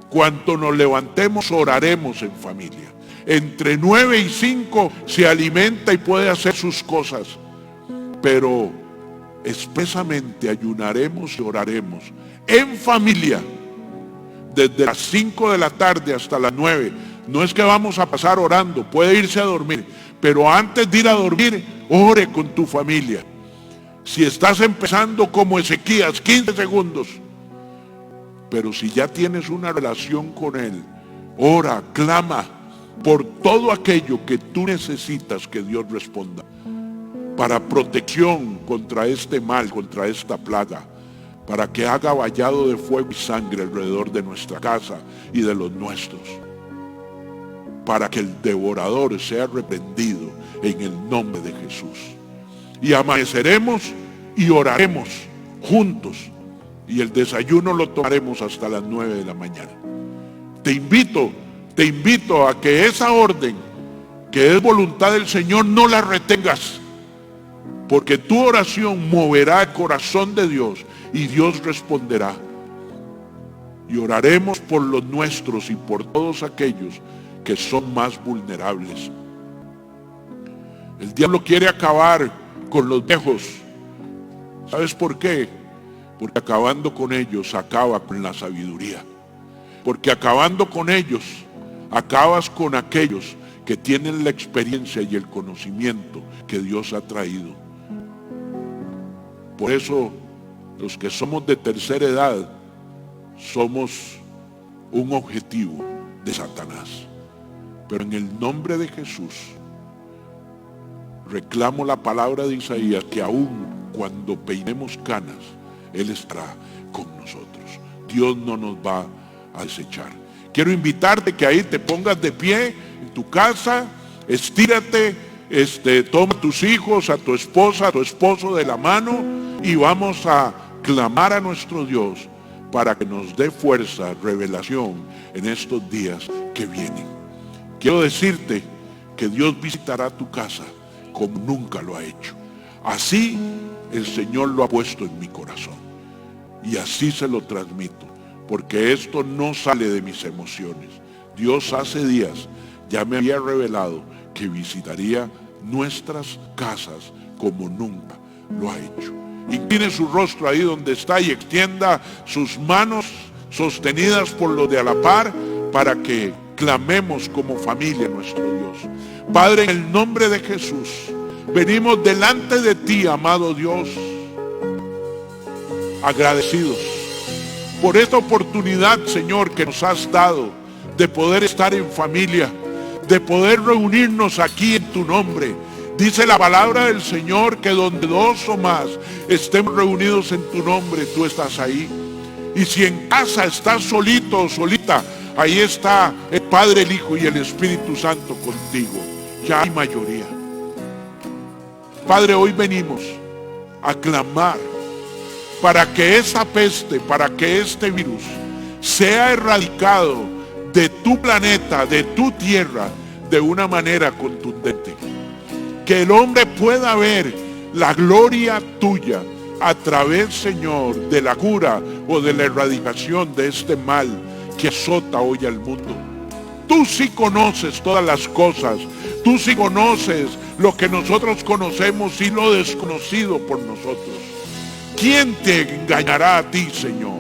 Cuando nos levantemos oraremos en familia. Entre 9 y 5 se alimenta y puede hacer sus cosas, pero expresamente ayunaremos y oraremos en familia desde las 5 de la tarde hasta las 9. No es que vamos a pasar orando, puede irse a dormir, pero antes de ir a dormir, ore con tu familia. Si estás empezando como Ezequías, 15 segundos, pero si ya tienes una relación con Él, ora, clama por todo aquello que tú necesitas que Dios responda, para protección contra este mal, contra esta plaga, para que haga vallado de fuego y sangre alrededor de nuestra casa y de los nuestros, para que el devorador sea reprendido en el nombre de Jesús. Y amaneceremos y oraremos juntos, y el desayuno lo tomaremos hasta las 9 de la mañana. Te invito a que esa orden, que es voluntad del Señor, no la retengas, porque tu oración moverá el corazón de Dios y Dios responderá. Y oraremos por los nuestros y por todos aquellos que son más vulnerables. El diablo quiere acabar con los viejos. ¿Sabes por qué? Porque acabando con ellos acaba con la sabiduría. Porque acabando con ellos acabas con aquellos que tienen la experiencia y el conocimiento que Dios ha traído. Por eso los que somos de tercera edad somos un objetivo de Satanás. Pero en el nombre de Jesús reclamo la palabra de Isaías, que aún cuando peinemos canas, Él estará con nosotros. Dios no nos va a desechar. Quiero invitarte que ahí te pongas de pie en tu casa, estírate, toma a tus hijos, a tu esposa, a tu esposo de la mano y vamos a clamar a nuestro Dios para que nos dé fuerza, revelación en estos días que vienen. Quiero decirte que Dios visitará tu casa como nunca lo ha hecho. Así el Señor lo ha puesto en mi corazón y así se lo transmito, porque esto no sale de mis emociones, Dios hace días ya me había revelado que visitaría nuestras casas como nunca lo ha hecho. Incline su rostro ahí donde está y extienda sus manos sostenidas por los de a la par para que clamemos como familia a nuestro Dios. Padre, en el nombre de Jesús, venimos delante de ti, amado Dios, agradecidos por esta oportunidad, Señor, que nos has dado de poder estar en familia, de poder reunirnos aquí en tu nombre. Dice la palabra del Señor que donde dos o más estemos reunidos en tu nombre, tú estás ahí. Y si en casa estás solito o solita, ahí está el Padre, el Hijo y el Espíritu Santo contigo. Ya hay mayoría. Padre, hoy venimos a clamar para que esa peste, para que este virus sea erradicado de tu planeta, de tu tierra, de una manera contundente. Que el hombre pueda ver la gloria tuya a través, Señor, de la cura o de la erradicación de este mal que azota hoy al mundo. Tú sí conoces todas las cosas. Tú sí conoces lo que nosotros conocemos y lo desconocido por nosotros. ¿Quién te engañará a ti, Señor?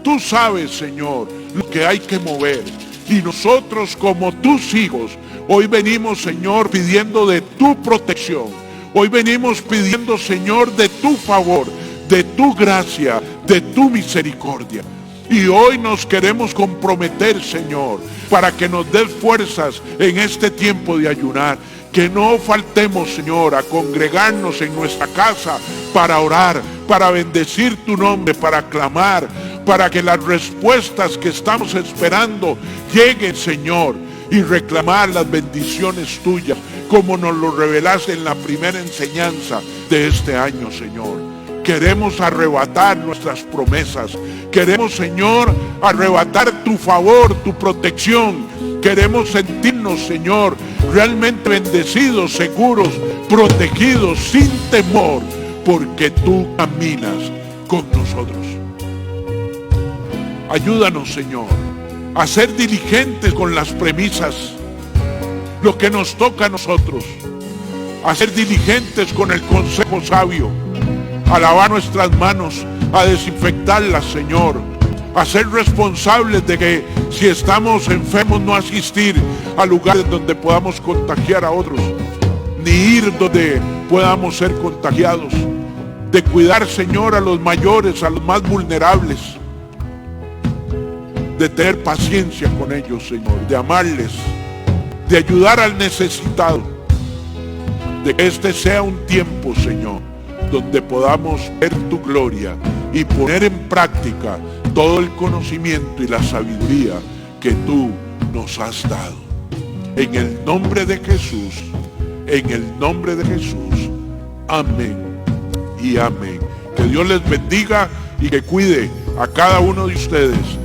Tú sabes, Señor, lo que hay que mover. Y nosotros como tus hijos, hoy venimos, Señor, pidiendo de tu protección. Hoy venimos pidiendo, Señor, de tu favor, de tu gracia, de tu misericordia. Y hoy nos queremos comprometer, Señor, para que nos des fuerzas en este tiempo de ayunar. Que no faltemos, Señor, a congregarnos en nuestra casa para orar, para bendecir tu nombre, para clamar, para que las respuestas que estamos esperando lleguen, Señor, y reclamar las bendiciones tuyas, como nos lo revelaste en la primera enseñanza de este año, Señor. Queremos arrebatar nuestras promesas. Queremos, Señor, arrebatar tu favor, tu protección. Queremos sentirnos, Señor, realmente bendecidos, seguros, protegidos, sin temor, porque tú caminas con nosotros. Ayúdanos, Señor, a ser diligentes con las premisas, lo que nos toca a nosotros, a ser diligentes con el consejo sabio, a lavar nuestras manos, a desinfectarlas, Señor, a ser responsables de que si estamos enfermos no asistir a lugares donde podamos contagiar a otros, ni ir donde podamos ser contagiados, de cuidar, Señor, a los mayores, a los más vulnerables, de tener paciencia con ellos, Señor, de amarles, de ayudar al necesitado, de que este sea un tiempo, Señor, donde podamos ver tu gloria y poner en práctica todo el conocimiento y la sabiduría que tú nos has dado. En el nombre de Jesús, en el nombre de Jesús, amén y amén. Que Dios les bendiga y que cuide a cada uno de ustedes.